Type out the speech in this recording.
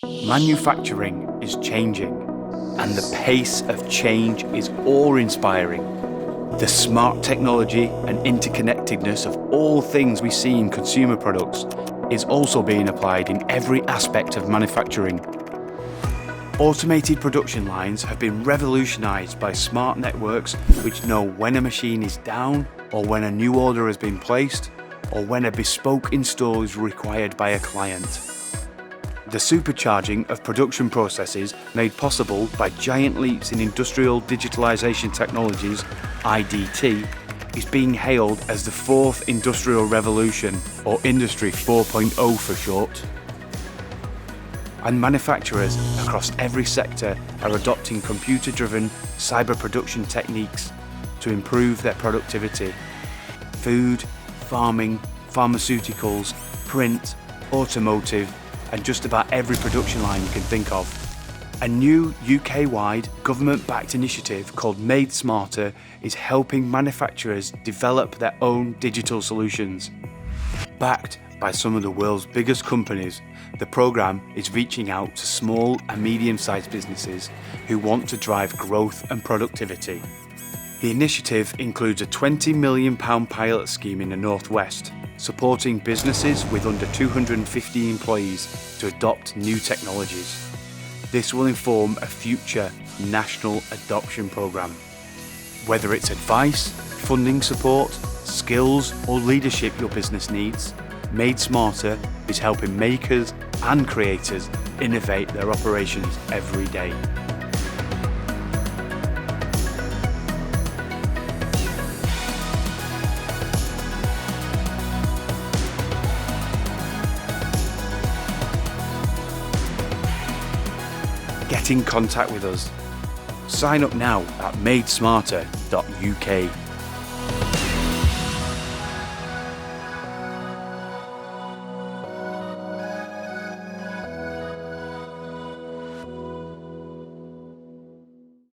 Manufacturing is changing, and the pace of change is awe-inspiring. The smart technology and interconnectedness of all things we see in consumer products is also being applied in every aspect of manufacturing. Automated production lines have been revolutionized by smart networks which know when a machine is down, or when a new order has been placed, or when a bespoke install is required by a client. The supercharging of production processes made possible by giant leaps in industrial digitalization technologies, IDT, is being hailed as the fourth industrial revolution, or Industry 4.0 for short. And manufacturers across every sector are adopting computer-driven cyber production techniques to improve their productivity. Food, farming, pharmaceuticals, print, automotive, and just about every production line you can think of. A new UK-wide government-backed initiative called Made Smarter is helping manufacturers develop their own digital solutions. Backed by some of the world's biggest companies, the programme is reaching out to small and medium-sized businesses who want to drive growth and productivity. The initiative includes a £20 million pilot scheme in the Northwest, supporting businesses with under 250 employees to adopt new technologies. This will inform a future national adoption programme. Whether it's advice, funding support, skills or leadership your business needs, Made Smarter is helping makers and creators innovate their operations every day. Get in contact with us. Sign up now at madesmarter.uk.